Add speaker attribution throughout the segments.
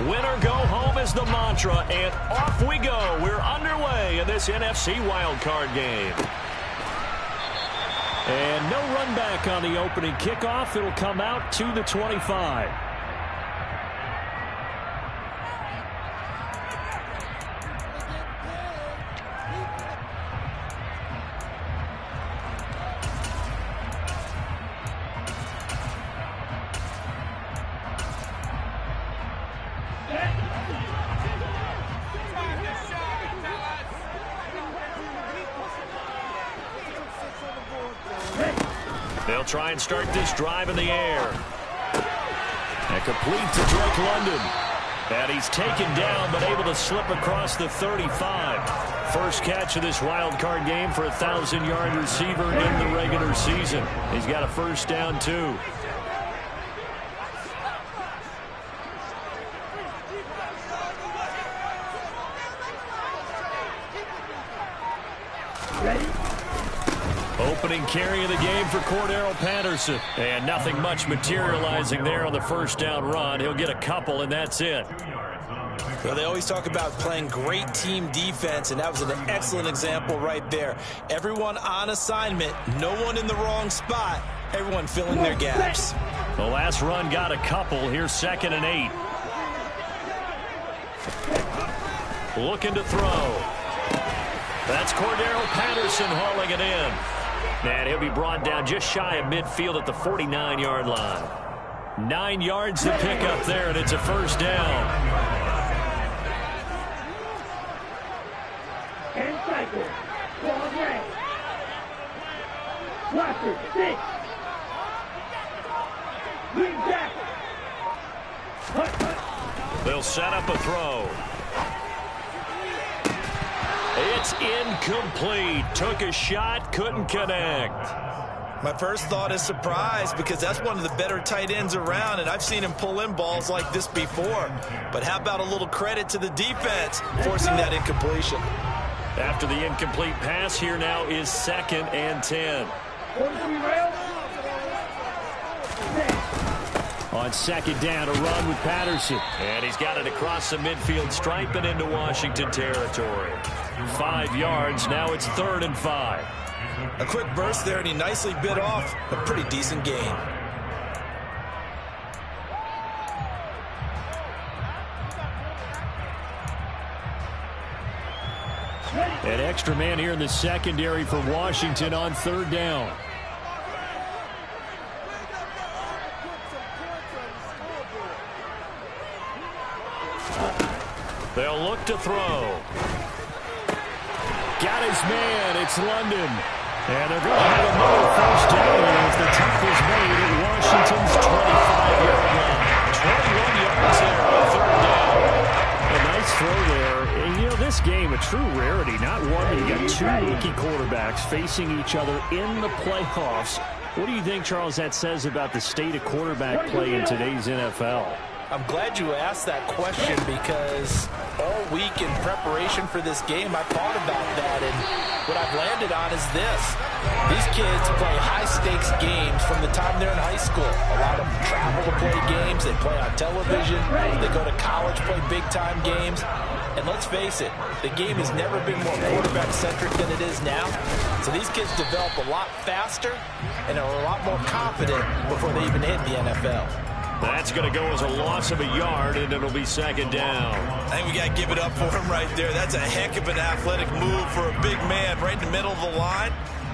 Speaker 1: Win or go home is the mantra, and off we go. We're underway in this NFC Wildcard game. And no run back on the opening kickoff. It'll come out to the 25. They'll try and start this drive in the air. And complete to Drake London. And he's taken down, but able to slip across the 35. First catch of this wild card game for a 1,000-yard receiver in the regular season. He's got a first down, too. Opening carry of the game for Cordero Patterson. And nothing much materializing there on the first down run. He'll get a couple, and that's it.
Speaker 2: Well, they always talk about playing great team defense, and that was an excellent example right there. Everyone on assignment, no one in the wrong spot, everyone filling their gaps.
Speaker 1: The last run got a couple. Here's 2nd and 8. Looking to throw. That's Cordero Patterson hauling it in. And he'll be brought down just shy of midfield at the 49-yard line. 9 yards to pick up there, and it's a first down.
Speaker 3: And cycle. Ball right. Watcher, 6. Lead back.
Speaker 1: They'll set up a throw. It's incomplete. Took a shot, couldn't connect.
Speaker 2: My first thought is surprise, because that's one of the better tight ends around, and I've seen him pull in balls like this before. But how about a little credit to the defense forcing that incompletion?
Speaker 1: After the incomplete pass, here now is 2nd and 10. On 2nd down, a run with Patterson. And he's got it across the midfield stripe and into Washington territory. 5 yards, now it's 3rd and 5.
Speaker 2: A quick burst there, and he nicely bit off a pretty decent gain.
Speaker 1: An extra man here in the secondary for Washington on 3rd down. They'll look to throw. Got his man. It's London. And they're going to have another first down as the tackle's made at Washington's 25-yard line. 21 yards there on 3rd down. A nice throw there. And, you know, this game, a true rarity. Not one that you got 2 rookie quarterbacks facing each other in the playoffs. What do you think, Charles, that says about the state of quarterback play in today's NFL?
Speaker 2: I'm glad you asked that question, because all week in preparation for this game, I thought about that, and what I've landed on is this. These kids play high-stakes games from the time they're in high school. A lot of them travel to play games. They play on television. They go to college, play big-time games. And let's face it, the game has never been more quarterback-centric than it is now. So these kids develop a lot faster and are a lot more confident before they even hit the NFL.
Speaker 1: That's going to go as a loss of a yard, and it'll be 2nd down.
Speaker 2: I think we got to give it up for him right there. That's a heck of an athletic move for a big man right in the middle of the line.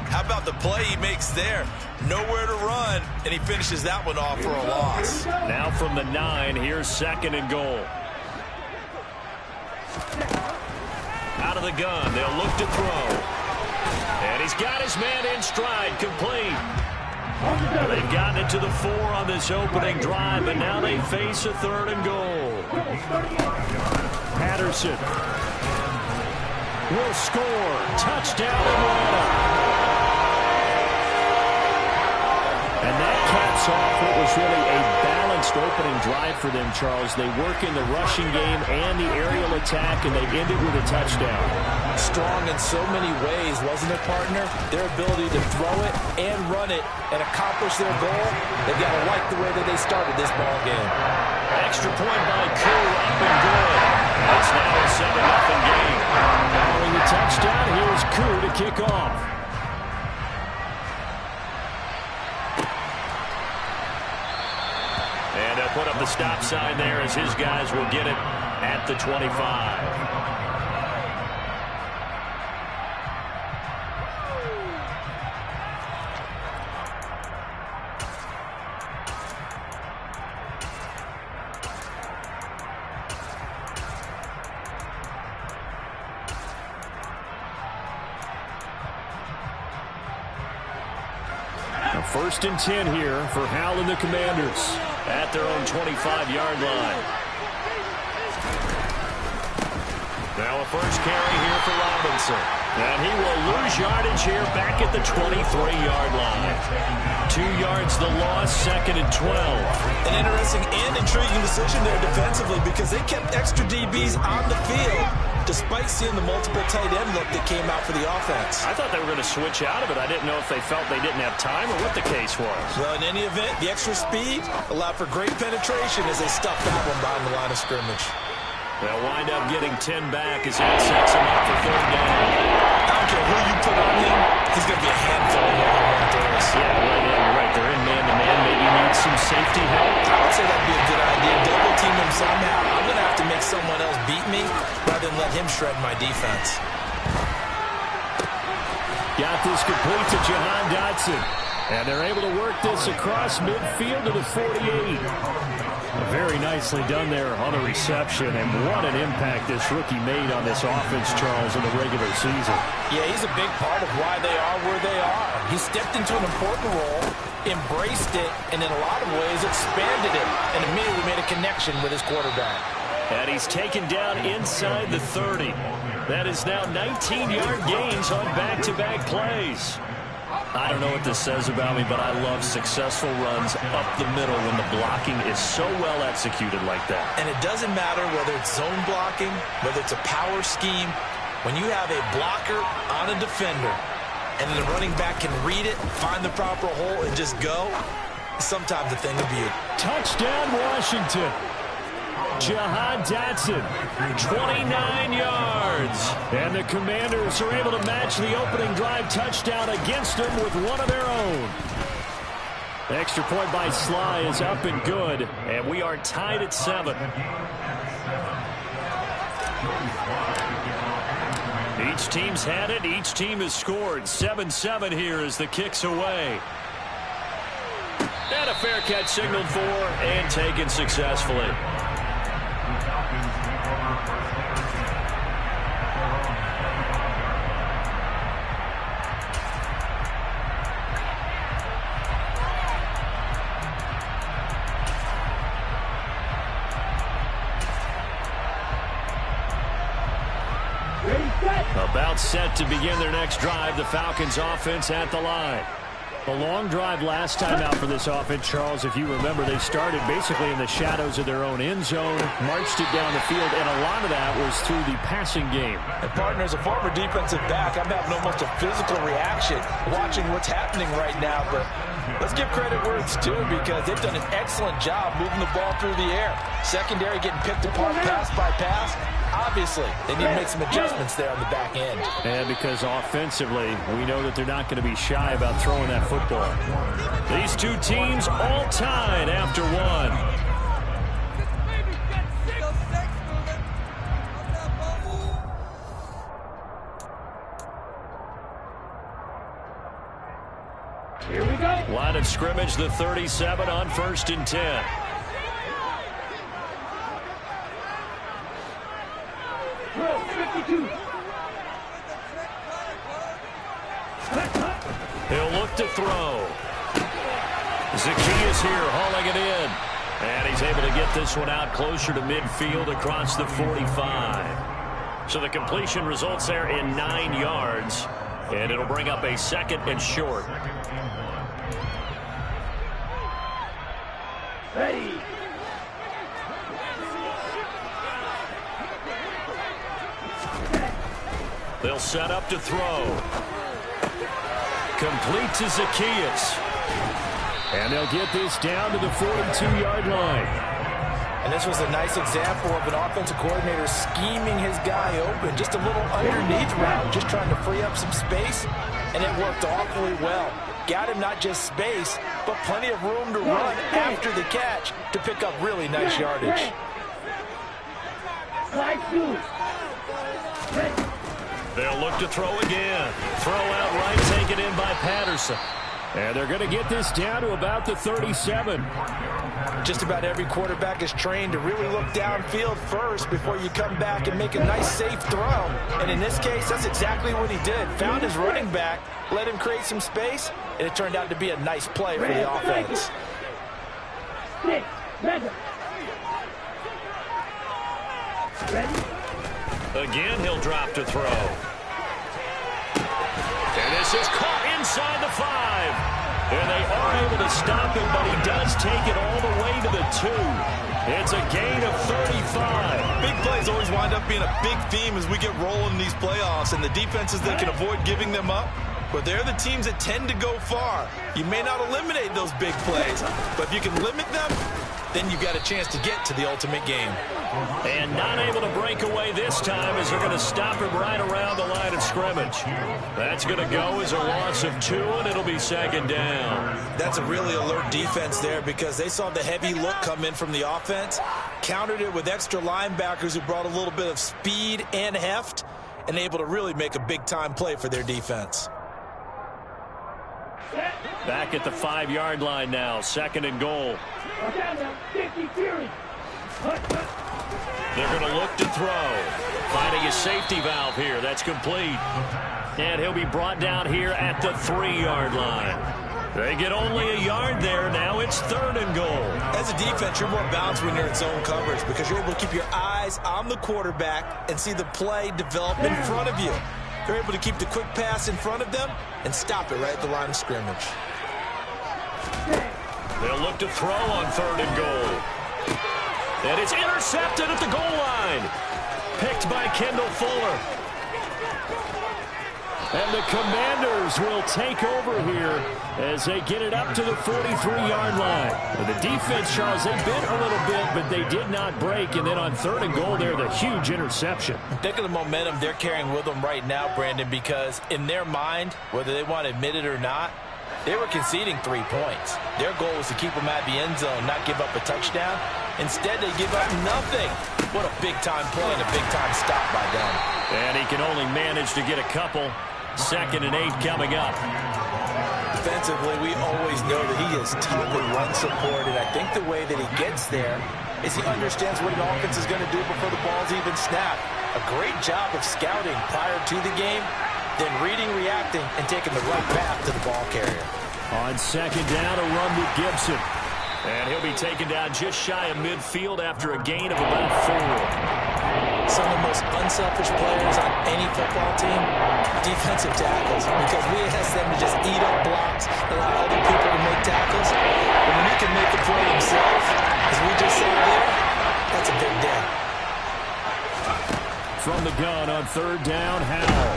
Speaker 2: How about the play he makes there? Nowhere to run, and he finishes that one off for a loss.
Speaker 1: Now from the 9, here's 2nd and goal. Out of the gun, they'll look to throw. And he's got his man in stride, complete. They've gotten it to the 4 on this opening drive, and now they face a 3rd and goal. Patterson will score. Touchdown, Atlanta. And that caps off what was really a balanced opening drive for them, Charles. They work in the rushing game and the aerial attack, and they end it with a touchdown.
Speaker 2: Strong in so many ways, wasn't it, partner? Their ability to throw it and run it and accomplish their goal, they've got to like the way that they started this ball game.
Speaker 1: Extra point by Koo, up and good. It's now a 7-0 game. Following the touchdown, here's Koo to kick off. And they'll put up the stop sign there as his guys will get it at the 25. First and 10 here for Hal and the Commanders at their own 25-yard line. Now a first carry here for Robinson. And he will lose yardage here back at the 23-yard line. 2 yards the loss, 2nd and 12.
Speaker 2: An interesting and intriguing decision there defensively because they kept extra DBs on the field despite seeing the multiple tight end look that came out for the offense.
Speaker 1: I thought they were going to switch out of it. I didn't know if they felt they didn't have time or what the case was.
Speaker 2: Well, in any event, the extra speed allowed for great penetration as they stuffed that one behind the line of scrimmage.
Speaker 1: They'll wind up getting 10 back as that sets him up for 3rd down.
Speaker 2: I don't care who you put on him, he's going to be a handful of one-on-one throws.
Speaker 1: Yeah, you're right. They're in man-to-man. Maybe need some safety help.
Speaker 2: I would say that'd be a good idea. Double team him somehow. I'm going to have to make someone else beat me rather than let him shred my defense.
Speaker 1: Got this complete to Jahan Dotson. And they're able to work this across midfield to the 48. Very nicely done there on the reception. And what an impact this rookie made on this offense, Charles, in the regular season.
Speaker 2: Yeah, he's a big part of why they are where they are. He stepped into an important role, embraced it, and in a lot of ways expanded it, and immediately made a connection with his quarterback.
Speaker 1: And he's taken down inside the 30. That is now 19-yard gains on back-to-back plays. I don't know what this says about me, but I love successful runs up the middle when the blocking is so well executed like that.
Speaker 2: And it doesn't matter whether it's zone blocking, whether it's a power scheme. When you have a blocker on a defender and the running back can read it, find the proper hole, and just go, sometimes a thing of beauty.
Speaker 1: Touchdown, Washington. Jahan Dotson, 29 yards. And the Commanders are able to match the opening drive touchdown against them with one of their own. Extra point by Sly is up and good, and we are tied at 7. Each team's had it. Each team has scored. 7-7 here as the kick's away. And a fair catch signaled for and taken successfully. About set to begin their next drive. The Falcons offense at the line. A long drive last time out for this offense, Charles. If you remember, they started basically in the shadows of their own end zone, marched it down the field, and a lot of that was through the passing game.
Speaker 2: And partner, as a former defensive back, I'm having almost a physical reaction watching what's happening right now. But let's give credit where it's due because they've done an excellent job moving the ball through the air. Secondary getting picked apart pass by pass. Obviously, they need to make some adjustments there on the back end.
Speaker 1: And because offensively, we know that they're not going to be shy about throwing that football. These two teams all tied after one.
Speaker 3: Here we go.
Speaker 1: Line of scrimmage, the 37 on 1st and 10. He'll look to throw. Zacchaeus here hauling it in. And he's able to get this one out closer to midfield across the 45. So the completion results there in 9 yards. And it'll bring up a 2nd and short.
Speaker 3: Ready.
Speaker 1: They'll set up to throw. Complete to Zacchaeus. And they'll get this down to the 42-yard line.
Speaker 2: And this was a nice example of an offensive coordinator scheming his guy open. Just a little underneath route, just trying to free up some space, and it worked awfully well. Got him not just space, but plenty of room to run after the catch to pick up really nice yardage.
Speaker 1: They'll look to throw again. Throw out right, taken in by Patterson. And they're going to get this down to about the 37.
Speaker 2: Just about every quarterback is trained to really look downfield first before you come back and make a nice, safe throw. And in this case, that's exactly what he did. Found his running back, let him create some space, and it turned out to be a nice play for the offense.
Speaker 1: Again, he'll drop to throw. And this is caught inside the 5. And they are able to stop him, but he does take it all the way to the 2. It's a gain of 35.
Speaker 4: Big plays always wind up being a big theme as we get rolling in these playoffs, and the defenses that can avoid giving them up, but they're the teams that tend to go far. You may not eliminate those big plays, but if you can limit them, then you've got a chance to get to the ultimate game.
Speaker 1: And not able to break away this time as they're going to stop him right around the line of scrimmage. That's going to go as a loss of 2, and it'll be second down.
Speaker 4: That's a really alert defense there because they saw the heavy look come in from the offense, countered it with extra linebackers who brought a little bit of speed and heft, and able to really make a big-time play for their defense.
Speaker 1: Back at the 5-yard line now, second and goal. They're going to look to throw. Finding a safety valve here. That's complete. And he'll be brought down here at the 3-yard line. They get only a yard there. Now it's third and goal.
Speaker 4: As a defense, you're more balanced when you're in zone coverage because you're able to keep your eyes on the quarterback and see the play develop in front of you. They're able to keep the quick pass in front of them and stop it right at the line of scrimmage.
Speaker 1: They'll look to throw on third and goal. And it's intercepted at the goal line. Picked by Kendall Fuller. And the Commanders will take over here as they get it up to the 43-yard line. And the defense, Charles, they bit a little bit, but they did not break. And then on third and goal there, the huge interception.
Speaker 2: Think of the momentum they're carrying with them right now, Brandon, because in their mind, whether they want to admit it or not, they were conceding 3 points. Their goal was to keep them at the end zone, not give up a touchdown. Instead, they give up nothing. What a big-time play and a big-time stop by them.
Speaker 1: And he can only manage to get a couple. Second and 8 coming up.
Speaker 2: Defensively, we always know that he is tough in run support, and I think the way that he gets there is he understands what an offense is going to do before the ball's even snapped. A great job of scouting prior to the game, then reading, reacting, and taking the right path to the ball carrier.
Speaker 1: On second down, a run with Gibson. And he'll be taken down just shy of midfield after a gain of about 4.
Speaker 2: Some of the most unselfish players on any football team, defensive tackles, because we ask them to just eat up blocks, allow other people to make tackles. But when he can make the play himself, as we just saw there, that's a big day.
Speaker 1: From the gun on third down, Howell.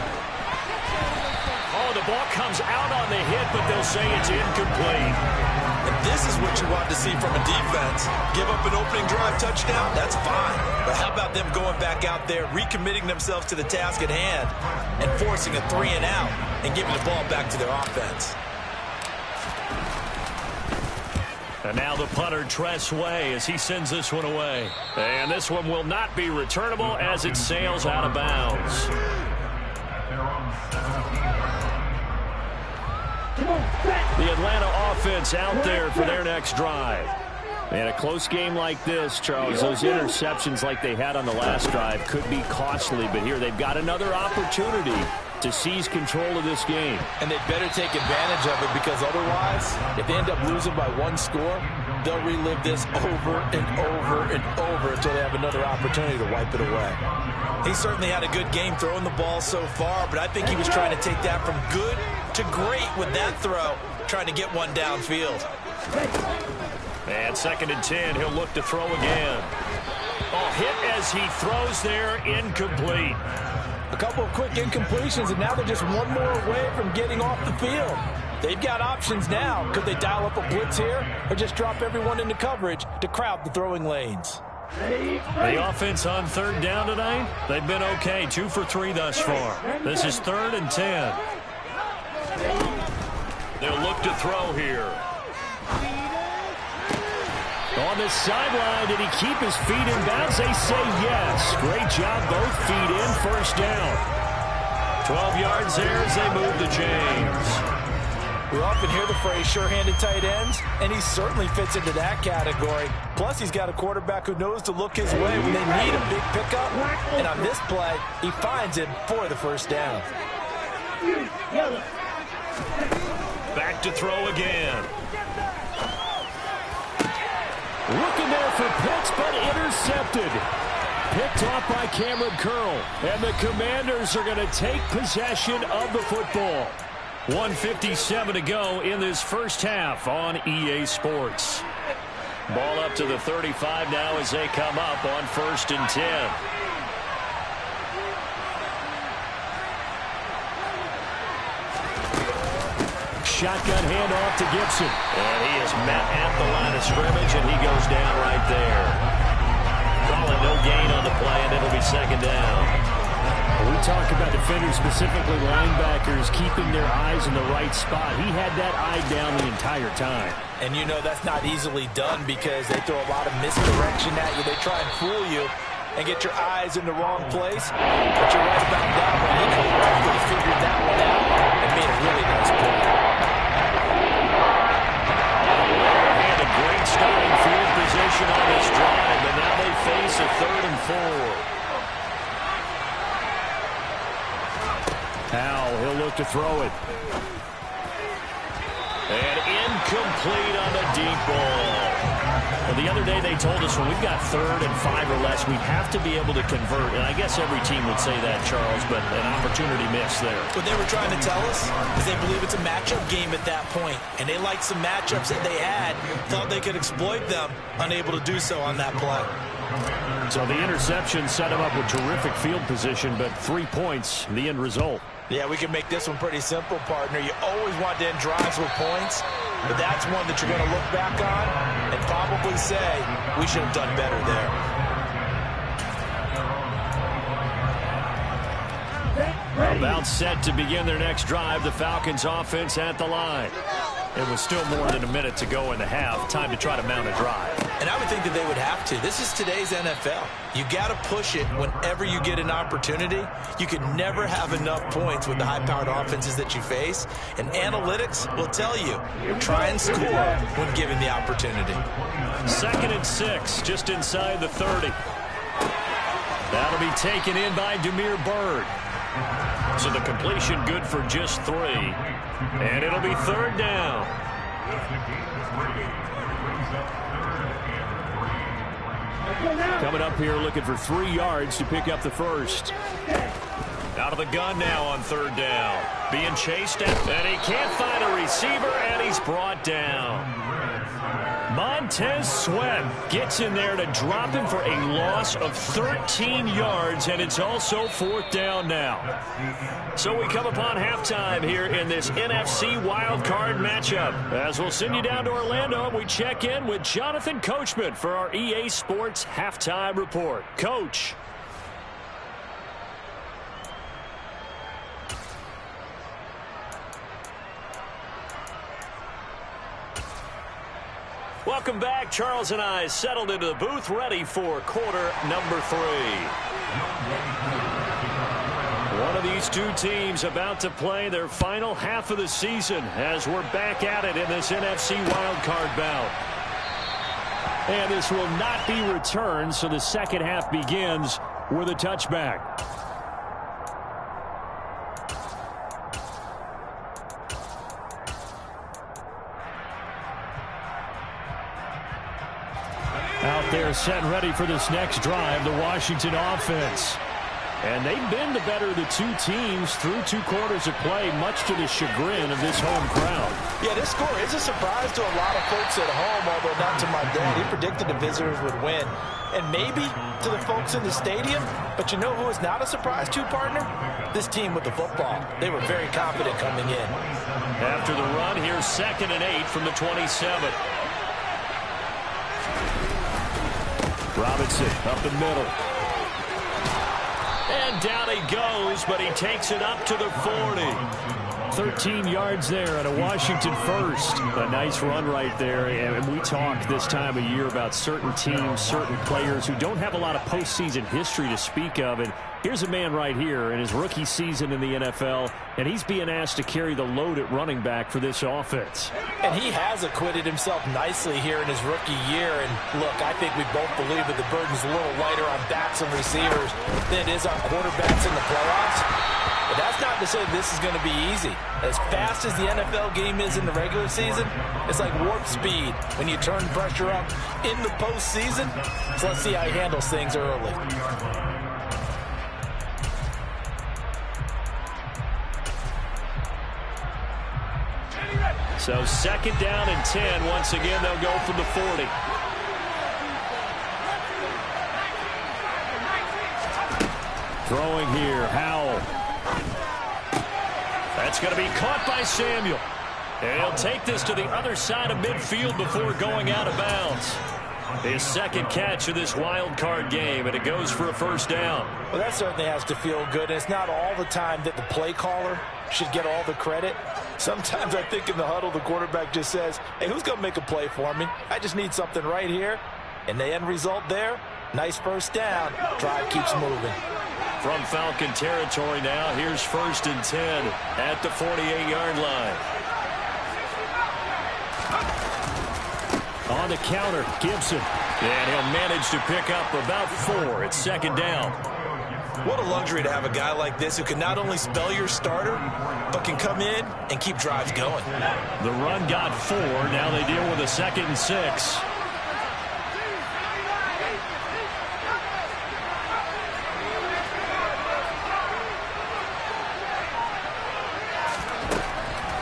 Speaker 1: Oh, the ball comes out on the hit, but they'll say it's incomplete.
Speaker 4: And this is what you want to see from a defense. Give up an opening drive touchdown, that's fine. But how about them going back out there, recommitting themselves to the task at hand, and forcing a 3-and-out and giving the ball back to their offense.
Speaker 1: And now the punter, Tress Way, as he sends this one away. And this one will not be returnable as it sails out of bounds. The Atlanta offense out there for their next drive. And a close game like this, Charles, those interceptions like they had on the last drive could be costly. But here they've got another opportunity to seize control of this game.
Speaker 2: And they better take advantage of it, because otherwise, if they end up losing by 1 score, they'll relive this over and over and over until they have another opportunity to wipe it away.
Speaker 4: He certainly had a good game throwing the ball so far, but I think he was trying to take that from good to great with that throw, trying to get one downfield.
Speaker 1: And second and 10, he'll look to throw again. Oh, hit as he throws there, incomplete.
Speaker 2: A couple of quick incompletions, and now they're just one more away from getting off the field. They've got options now. Could they dial up a blitz here, or just drop everyone into coverage to crowd the throwing lanes?
Speaker 1: The offense on third down tonight, they've been okay. 2 for 3 thus far. This is 3rd and 10. They'll look to throw here. On the sideline, did he keep his feet in bounds? They say yes. Great job, both feet in, first down. 12 yards there as they move to James.
Speaker 2: We often hear the phrase sure-handed tight ends, and he certainly fits into that category. Plus, he's got a quarterback who knows to look his way when they need a big pickup. And on this play, he finds him for the first down.
Speaker 1: Back to throw again. Looking there for Pitts, but intercepted. Picked off by Cameron Curl. And the Commanders are going to take possession of the football. 1:57 to go in this first half on EA Sports. Ball up to the 35 now as they come up on 1st and 10. Shotgun handoff to Gibson. And he is met at the line of scrimmage, and he goes down right there. Call it no gain on the play, and it'll be 2nd down. We talk about defenders, specifically linebackers, keeping their eyes in the right spot. He had that eye down the entire time.
Speaker 2: And you know that's not easily done because they throw a lot of misdirection at you. They try and fool you and get your eyes in the wrong place. But you're right about that one. He correctly figured that one out and made a really nice play.
Speaker 1: And a great starting field position on this drive, and now they face a 3rd and 4. Powell, he'll look to throw it. And incomplete on the deep ball. Well, the other day they told us when we've got 3rd and 5 or less, we have to be able to convert. And I guess every team would say that, Charles, but an opportunity missed there.
Speaker 2: What they were trying to tell us is they believe it's a matchup game at that point. And they liked some matchups that they had, thought they could exploit them, unable to do so on that play.
Speaker 1: So the interception set him up with terrific field position, but 3 points, the end result.
Speaker 2: Yeah, we can make this one pretty simple, partner. You always want to end drives with points, but that's one that you're going to look back on and probably say, we should have done better there.
Speaker 1: About set to begin their next drive, the Falcons offense at the line. It was still more than a minute to go in the half. Time to try to mount a drive.
Speaker 2: And I would think that they would have to. This is today's NFL. You got to push it whenever you get an opportunity. You can never have enough points with the high-powered offenses that you face. And analytics will tell you, try and score when given the opportunity.
Speaker 1: 2nd and 6, just inside the 30. That'll be taken in by Damiere Byrd. So the completion good for just 3. And it'll be 3rd down. Coming up here looking for 3 yards to pick up the first. Out of the gun now on 3rd down. Being chased at, and he can't find a receiver, and he's brought down. Montez Sweat gets in there to drop him for a loss of 13 yards, and it's also 4th down now. So we come upon halftime here in this NFC Wildcard matchup. As we'll send you down to Orlando, we check in with Jonathan Coachman for our EA Sports Halftime Report. Coach. Welcome back. Charles and I settled into the booth, ready for quarter number 3. One of these two teams about to play their final half of the season as we're back at it in this NFC wildcard bout. And this will not be returned, so the second half begins with a touchback. Out there set and ready for this next drive, the Washington offense. And they've been the better of the two teams through 2 quarters of play, much to the chagrin of this home crowd.
Speaker 2: Yeah, this score is a surprise to a lot of folks at home, although not to my dad. He predicted the visitors would win. And maybe to the folks in the stadium, but you know who is not a surprise to, partner? This team with the football. They were very confident coming in.
Speaker 1: After the run, here's 2nd and 8 from the 27. Robinson up the middle. And down he goes, but he takes it up to the 40. 13 yards there and a Washington first. A nice run right there. And we talk this time of year about certain teams, certain players who don't have a lot of postseason history to speak of. And here's a man right here in his rookie season in the NFL, and he's being asked to carry the load at running back for this offense.
Speaker 2: And he has acquitted himself nicely here in his rookie year. And look, I think we both believe that the burden's a little lighter on backs and receivers than it is on quarterbacks in the playoffs. But that's not to say this is going to be easy. As fast as the NFL game is in the regular season, it's like warp speed when you turn pressure up in the postseason. So let's see how he handles things early.
Speaker 1: So second down and 10. Once again, they'll go from the 40. Throwing here, Howell. That's going to be caught by Samuel. And he'll take this to the other side of midfield before going out of bounds. His second catch of this wild card game, and it goes for a first down.
Speaker 2: Well, that certainly has to feel good. And it's not all the time that the play caller should get all the credit. Sometimes I think in the huddle, the quarterback just says, hey, who's going to make a play for me? I just need something right here. And the end result there, nice first down. Drive keeps moving.
Speaker 1: From Falcon territory now, here's first and 10 at the 48-yard line. On the counter, Gibson. And he'll manage to pick up about 4 at second down.
Speaker 4: What a luxury to have a guy like this who can not only spell your starter, but can come in and keep drives going.
Speaker 1: The run got 4. Now they deal with a second and 6.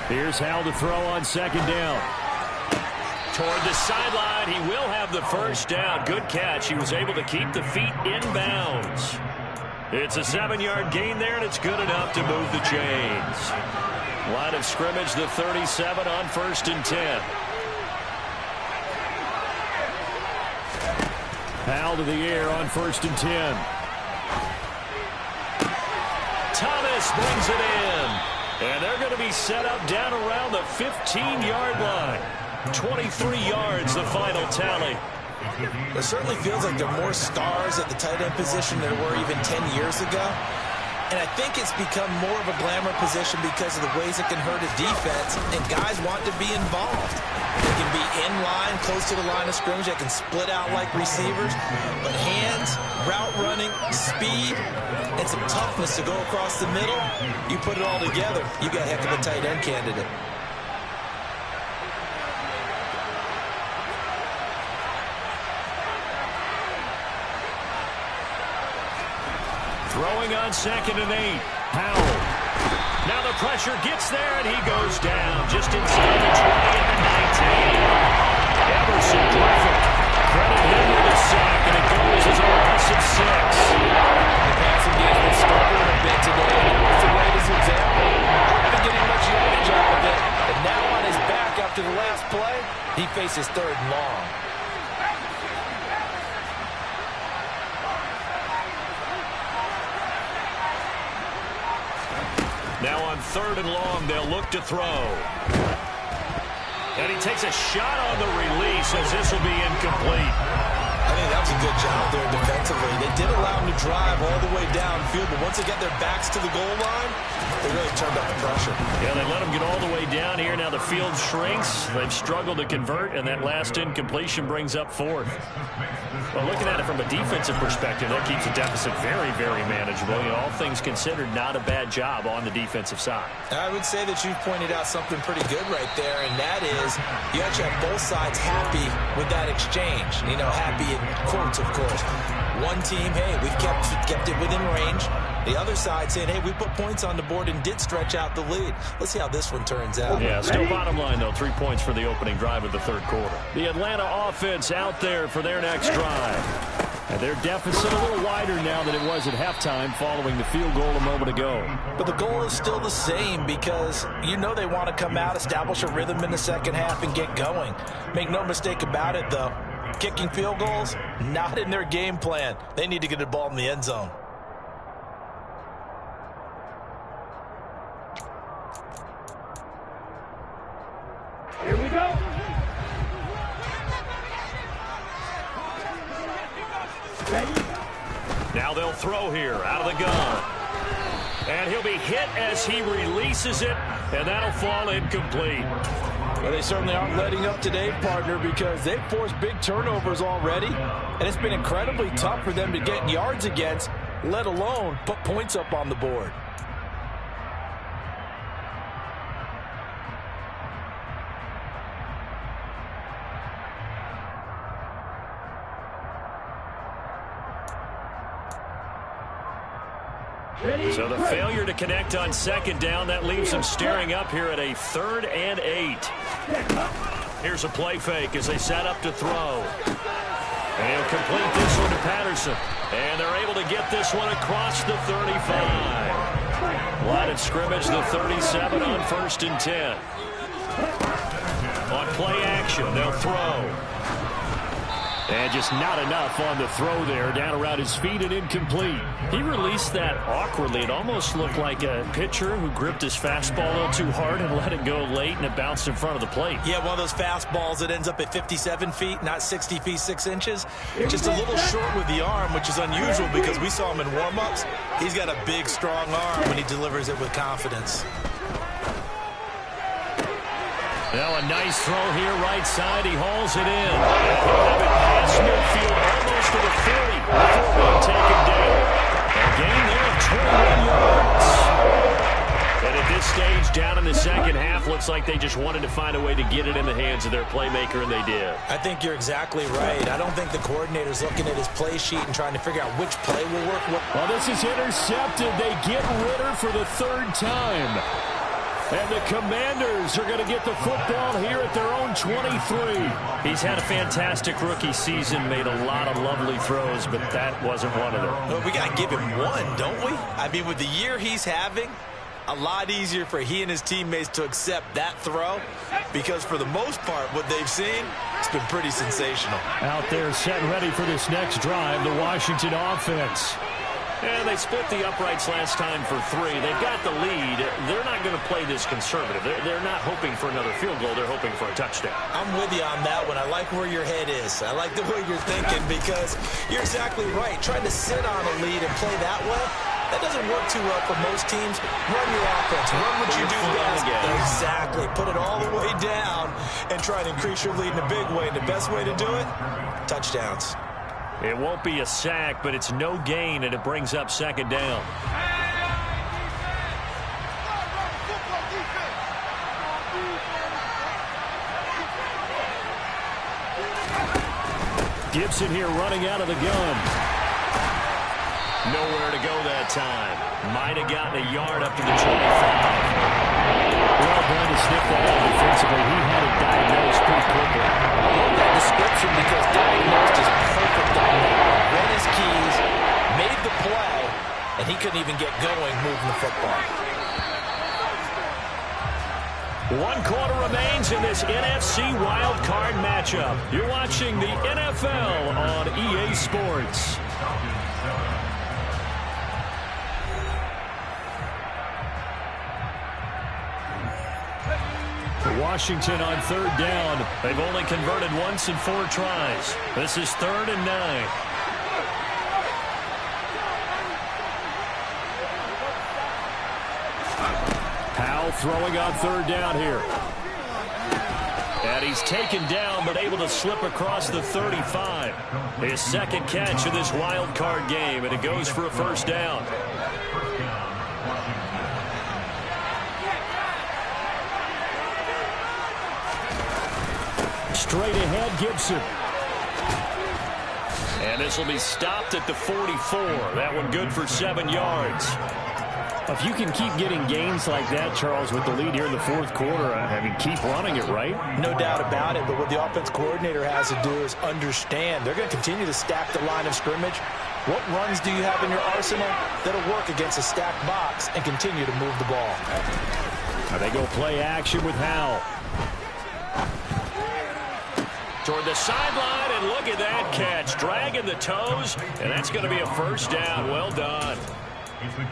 Speaker 1: Here's Howell to throw on second down. Toward the sideline, he will have the first down. Good catch. He was able to keep the feet in bounds. It's a 7-yard gain there, and it's good enough to move the chains. Line of scrimmage, the 37 on first and 10. Howell to the air on first and 10. Thomas brings it in. And they're going to be set up down around the 15-yard line. 23 yards, the final tally.
Speaker 4: It certainly feels like there are more stars at the tight end position than there were even 10 years ago. And I think it's become more of a glamour position because of the ways it can hurt a defense, and guys want to be involved. They can be in line, close to the line of scrimmage. They can split out like receivers. But hands, route running, speed, and some toughness to go across the middle, you put it all together, you got a heck of a tight end candidate.
Speaker 1: Throwing on second and 8. Howell. Now the pressure gets there, and he goes down just inside the 20 at the 19. Everson perfect. Credit him with a sack, and it goes as a loss of 6.
Speaker 2: The passing game has been struggling a bit today. It's the latest example. Haven't getting much yardage out of it. And now on his back after the last play, he faces third and long.
Speaker 1: Now on third and long, they'll look to throw. And he takes a shot on the release as this will be incomplete.
Speaker 4: I think that was a good job there defensively. They did allow him to drive all the way downfield, but once they get their backs to the goal line, they really turned up the pressure.
Speaker 1: Yeah, they let him get all the way down here. Now the field shrinks. They've struggled to convert, and that last incompletion brings up fourth. Well, looking at it from a defensive perspective, that keeps the deficit very, very manageable. You know, all things considered, not a bad job on the defensive side.
Speaker 4: I would say that you pointed out something pretty good right there, and that is you actually have both sides happy with that exchange. You know, happy in quotes, of course. One team, hey, we've kept it within range. The other side saying, hey, we put points on the board and did stretch out the lead. Let's see how this one turns out.
Speaker 1: Yeah, still bottom line, though. 3 points for the opening drive of the third quarter. The Atlanta offense out there for their next drive. And their deficit a little wider now than it was at halftime following the field goal a moment ago.
Speaker 2: But the goal is still the same because you know they want to come out, establish a rhythm in the second half, and get going. Make no mistake about it, though. Kicking field goals, not in their game plan. They need to get the ball in the end zone.
Speaker 3: Here we go.
Speaker 1: Now they'll throw here out of the gun. And he'll be hit as he releases it, and that'll fall incomplete.
Speaker 2: Well, they certainly aren't letting up today, partner, because they've forced big turnovers already, and it's been incredibly tough for them to get yards against, let alone put points up on the board.
Speaker 1: So the failure to connect on second down, that leaves them staring up here at a 3rd and 8. Here's a play fake as they set up to throw. And he'll complete this one to Patterson. And they're able to get this one across the 35. Line of scrimmage, the 37 on 1st and 10. On play action, they'll throw. And just not enough on the throw there, down around his feet and incomplete. He released that awkwardly. It almost looked like a pitcher who gripped his fastball a little too hard and let it go late, and it bounced in front of the plate.
Speaker 2: Yeah, one of those fastballs that ends up at 57 feet, not 60 feet, 6 inches. Just a little short with the arm, which is unusual because we saw him in warm-ups. He's got a big, strong arm when he delivers it with confidence.
Speaker 1: Now a nice throw here, right side. He hauls it in. And he'll have it past midfield, almost to the 40 before being taken down. A gain there of 21 yards. And at this stage, down in the second half, looks like they just wanted to find a way to get it in the hands of their playmaker, and they did.
Speaker 2: I think you're exactly right. I don't think the coordinator's looking at his play sheet and trying to figure out which play will work.
Speaker 1: Well, this is intercepted. They get Ritter for the 3rd time. And the Commanders are going to get the football here at their own 23. He's had a fantastic rookie season, made a lot of lovely throws, but that wasn't one of them.
Speaker 2: Well, we got to give him one, don't we? I mean, with the year he's having, a lot easier for he and his teammates to accept that throw because for the most part, what they've seen, it's been pretty sensational.
Speaker 1: Out there set and ready for this next drive, the Washington offense. And they split the uprights last time for 3. They've got the lead. They're not going to play this conservative. They're not hoping for another field goal. They're hoping for a touchdown.
Speaker 2: I'm with you on that one. I like where your head is. I like the way you're thinking because you're exactly right. Trying to sit on a lead and play that way, that doesn't work too well for most teams. Run your offense. Run what you do best. Exactly. Put it all the way down and try to increase your lead in a big way. And the best way to do it, touchdowns.
Speaker 1: It won't be a sack, but it's no gain, and it brings up 2nd down. Gibson here running out of the gun. Nowhere to go that time. Might have gotten a yard up to the 25. Well done to sniff that out defensively. He had it diagnosed pretty quickly.
Speaker 2: I love that description because diagnosed is perfect on that. Read his keys, made the play, and he couldn't even get going moving the football.
Speaker 1: 1 quarter remains in this NFC Wildcard matchup. You're watching the NFL on EA Sports. Washington on 3rd down. They've only converted once in 4 tries. This is 3rd and 9. Powell throwing on 3rd down here. And he's taken down but able to slip across the 35. His 2nd catch of this wild card game, and it goes for a 1st down. Straight ahead, Gibson. And this will be stopped at the 44. That one good for 7 yards. If you can keep getting gains like that, Charles, with the lead here in the 4th quarter, I mean, keep running it, right?
Speaker 2: No doubt about it, but what the offense coordinator has to do is understand. They're going to continue to stack the line of scrimmage. What runs do you have in your arsenal that'll work against a stacked box and continue to move the ball?
Speaker 1: Now they go play action with Howell. Toward the sideline, and look at that catch. Dragging the toes, and that's going to be a first down. Well done.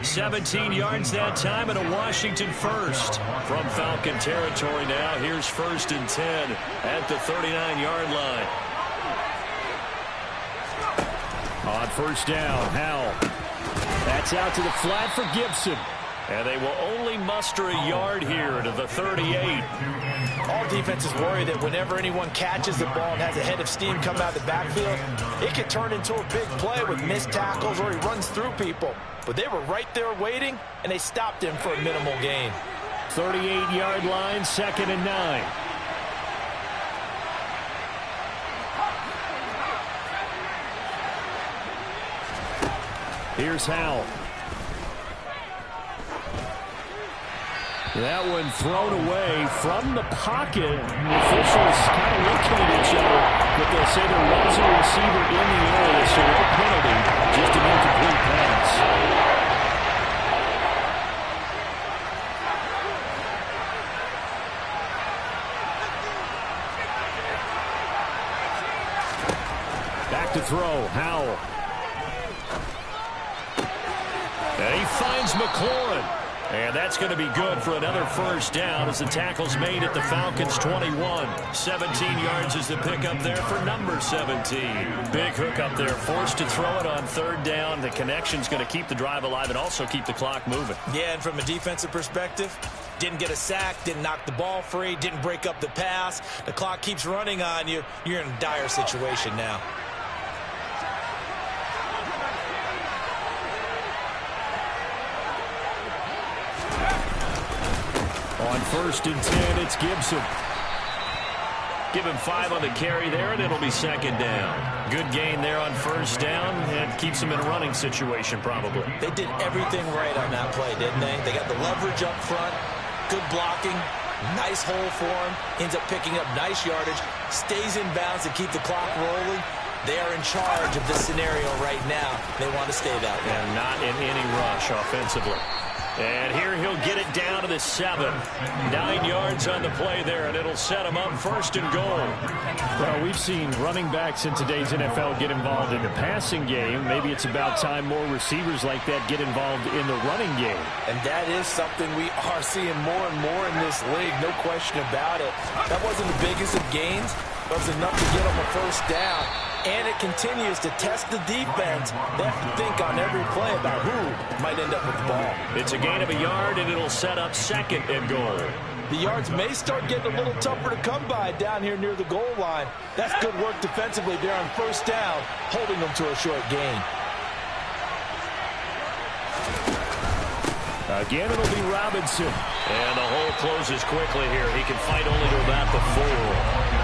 Speaker 1: 17 yards that time, and a Washington first. From Falcon territory now, here's 1st and 10 at the 39-yard line. On first down, Howell. That's out to the flat for Gibson. And they will only muster a yard here to the 38.
Speaker 2: All defenses worry that whenever anyone catches the ball and has a head of steam come out of the backfield, it can turn into a big play with missed tackles or he runs through people. But they were right there waiting, and they stopped him for a minimal gain.
Speaker 1: 38-yard line, 2nd and 9. Here's Howell. That one thrown away from the pocket. The officials kind of looking at each other, but they'll say there was a receiver in the area, so no penalty, just an incomplete pass. Back to throw, Howell. And he finds McLaurin. And that's going to be good for another first down as the tackle's made at the Falcons' 21. 17 yards is the pickup there for number 17. Big hook up there, forced to throw it on 3rd down. The connection's going to keep the drive alive and also keep the clock moving.
Speaker 2: Yeah, and from a defensive perspective, didn't get a sack, didn't knock the ball free, didn't break up the pass. The clock keeps running on you. You're in a dire situation now.
Speaker 1: On 1st and 10, it's Gibson. Give him 5 on the carry there, and it'll be 2nd down. Good gain there on 1st down, and keeps him in a running situation probably.
Speaker 2: They did everything right on that play, didn't they? They got the leverage up front, good blocking, nice hole for him, ends up picking up nice yardage, stays in bounds to keep the clock rolling. They are in charge of this scenario right now. They want to stay that way.
Speaker 1: And not in any rush offensively. And here he'll get it down to the 7. 9 yards on the play there, and it'll set him up 1st and goal. Well, we've seen running backs in today's NFL get involved in the passing game. Maybe it's about time more receivers like that get involved in the running game.
Speaker 2: And that is something we are seeing more and more in this league, no question about it. That wasn't the biggest of gains, but it was enough to get them a first down. And it continues to test the defense. They have to think on every play about who might end up with the ball.
Speaker 1: It's a gain of a yard, and it'll set up 2nd and goal.
Speaker 2: The yards may start getting a little tougher to come by down here near the goal line. That's good work defensively there on 1st down, holding them to a short gain.
Speaker 1: Again, it'll be Robinson. And the hole closes quickly here. He can fight only to about the 4.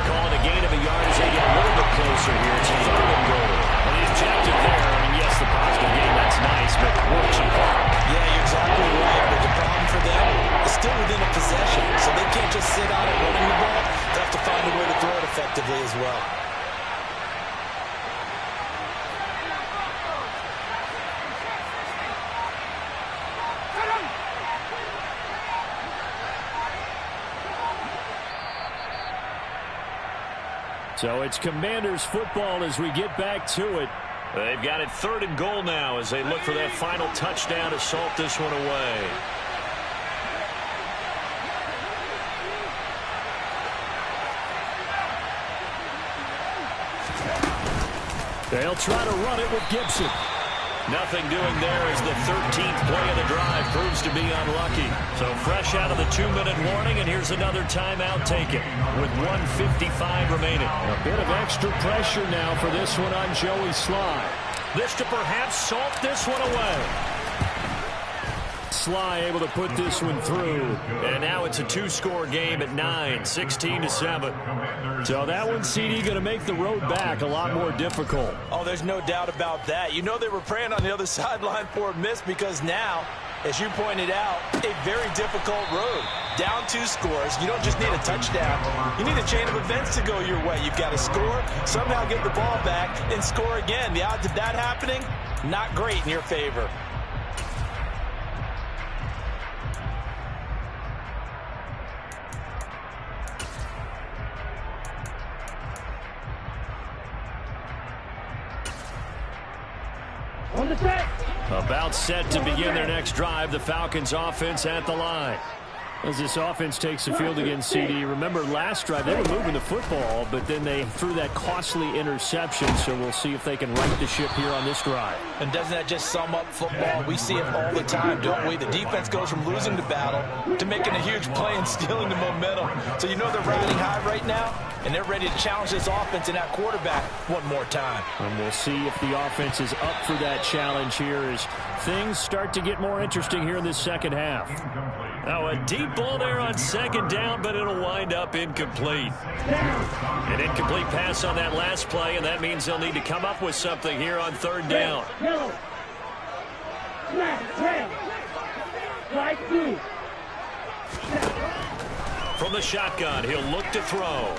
Speaker 1: Calling a gain of a yard as they get a little bit closer here. It's 3rd and goal. And the objective there, I mean, yes, the positive gain, that's nice, but works in part.
Speaker 2: Yeah, you're exactly right. But the problem for them is still within a possession. So they can't just sit on it running the ball. They have to find a way to throw it effectively as well.
Speaker 1: So it's Commanders football as we get back to it. They've got it 3rd and goal now as they look for that final touchdown to salt this one away. They'll try to run it with Gibson. Nothing doing there as the 13th play of the drive proves to be unlucky. So fresh out of the 2-minute warning, and here's another timeout taken with 1:55 remaining. A bit of extra pressure now for this one on Joey Sly. This to perhaps salt this one away. Sly able to put this one through. And now it's a 2-score game at 9, 16-7. So that one, CD, going to make the road back a lot more difficult.
Speaker 2: Oh, there's no doubt about that. You know they were praying on the other sideline for a miss because now, as you pointed out, a very difficult road. Down 2 scores. You don't just need a touchdown. You need a chain of events to go your way. You've got to score, somehow get the ball back, and score again. The odds of that happening, not great in your favor.
Speaker 3: On the set.
Speaker 1: About set to begin their next drive. The Falcons offense at the line. As this offense takes the field against CD, remember last drive they were moving the football, but then they threw that costly interception, so we'll see if they can right the ship here on this drive.
Speaker 2: And doesn't that just sum up football? We see it all the time, don't we? The defense goes from losing the battle to making a huge play and stealing the momentum. So you know they're riding high right now, and they're ready to challenge this offense and that quarterback one more time.
Speaker 1: And we'll see if the offense is up for that challenge here as things start to get more interesting here in this second half. Now a deep ball there on second down, but it'll wind up incomplete. An incomplete pass on that last play, and that means they'll need to come up with something here on third down. From the shotgun, he'll look to throw.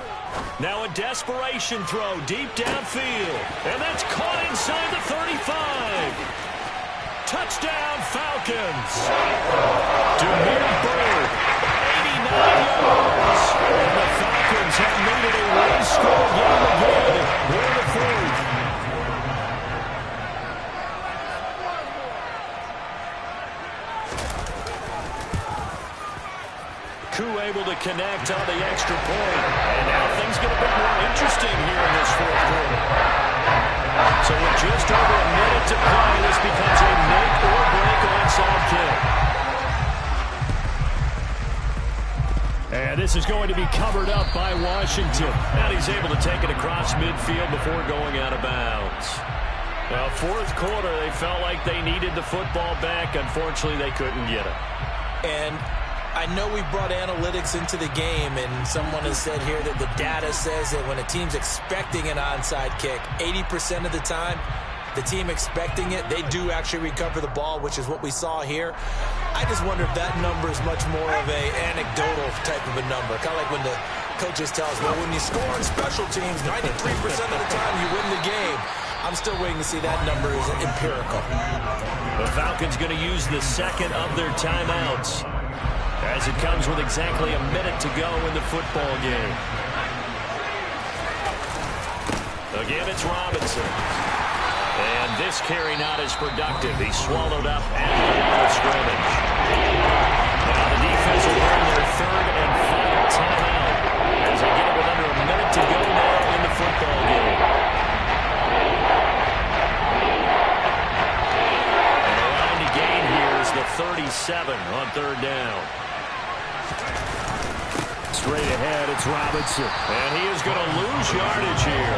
Speaker 1: Now a desperation throw deep downfield, and that's caught inside the 35. Touchdown, Falcons. Demir Bird, 89 yards. And the Falcons have made it a one-score game again. We're the fourth. Koo able to connect on the extra point. And now things get a bit more interesting here in this fourth quarter. So with just over a minute to play, this becomes a make-or-break onside kick. And this is going to be covered up by Washington. And he's able to take it across midfield before going out of bounds. Now, fourth quarter, they felt like they needed the football back. Unfortunately, they couldn't get it.
Speaker 2: And I know we brought analytics into the game, and someone has said here that the data says that when a team's expecting an onside kick, 80% of the time, the team expecting it, they do actually recover the ball, which is what we saw here. I just wonder if that number is much more of a anecdotal type of a number. Kind of like when the coaches tell us, well, when you score on special teams, 93% of the time you win the game. I'm still waiting to see that number is empirical.
Speaker 1: The Falcons going to use the second of their timeouts, as it comes with exactly a minute to go in the football game. Again, it's Robinson. And this carry not as productive. He's swallowed up at the line of scrimmage. Now the defense will earn their third and final timeout as they get it with under a minute to go now in the football game. And the line to gain here is the 37 on third down. Straight ahead, it's Robinson. And he is going to lose yardage here.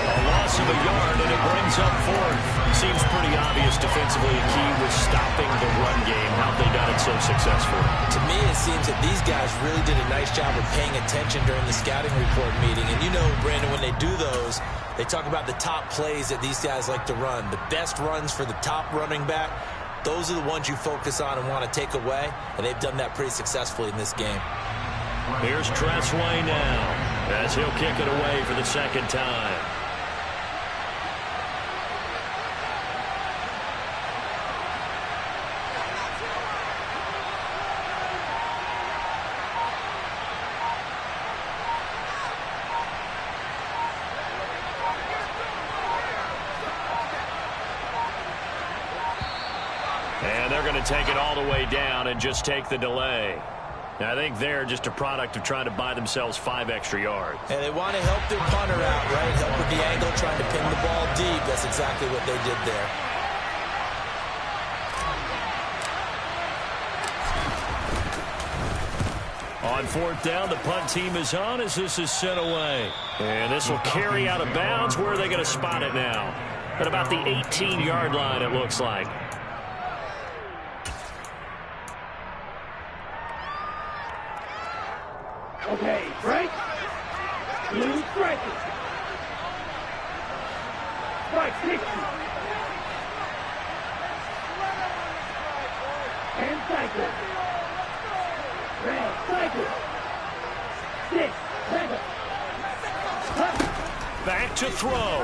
Speaker 1: A loss of a yard, and it brings up fourth. Seems pretty obvious defensively. A key was stopping the run game. How have they done it so successfully?
Speaker 2: To me, it seems that these guys really did a nice job of paying attention during the scouting report meeting. And you know, Brandon, when they do those, they talk about the top plays that these guys like to run. The best runs for the top running back. Those are the ones you focus on and want to take away. And they've done that pretty successfully in this game.
Speaker 1: Here's Tressway now, as he'll kick it away for the second time. And they're going to take it all the way down and just take the delay. I think they're just a product of trying to buy themselves 5 extra yards.
Speaker 2: And they want to help their punter out, right? Help with the angle, trying to pin the ball deep. That's exactly what they did there.
Speaker 1: On fourth down, the punt team is on as this is sent away. And this will carry out of bounds. Where are they going to spot it now? At about the 18-yard line, it looks like.
Speaker 3: Okay, break. Blue striker. Strike 60. And cycle. Red cycle. 6, 7.
Speaker 1: Back to throw.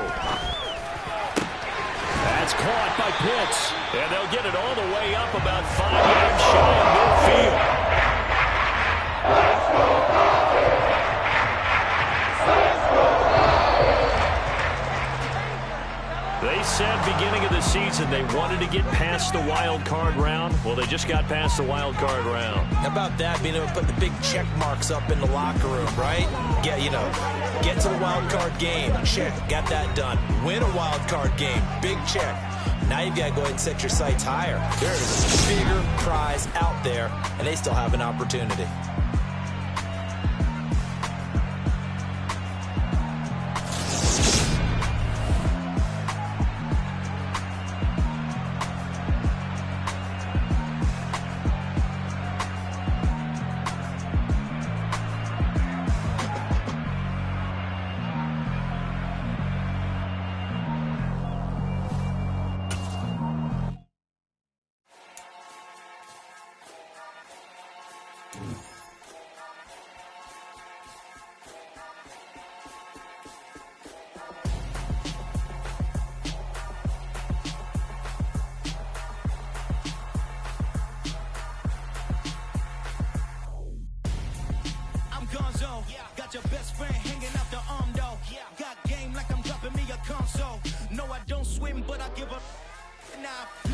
Speaker 1: That's caught by Pitts. And they'll get it all the way up about 5 yards shy of midfield. They They said beginning of the season they wanted to get past the wild card round. Well, they just got past the wild card round.
Speaker 2: How about that, being able to put the big check marks up in the locker room, right? Get to the wild card game, check, got that done. Win a wild card game, big check. Now you've got to go ahead and set your sights higher. There is a bigger prize out there, and they still have an opportunity.
Speaker 5: Got your best friend hanging out the arm though. Got game like I'm dropping me a console. No, I don't swim, but I give up. Nah.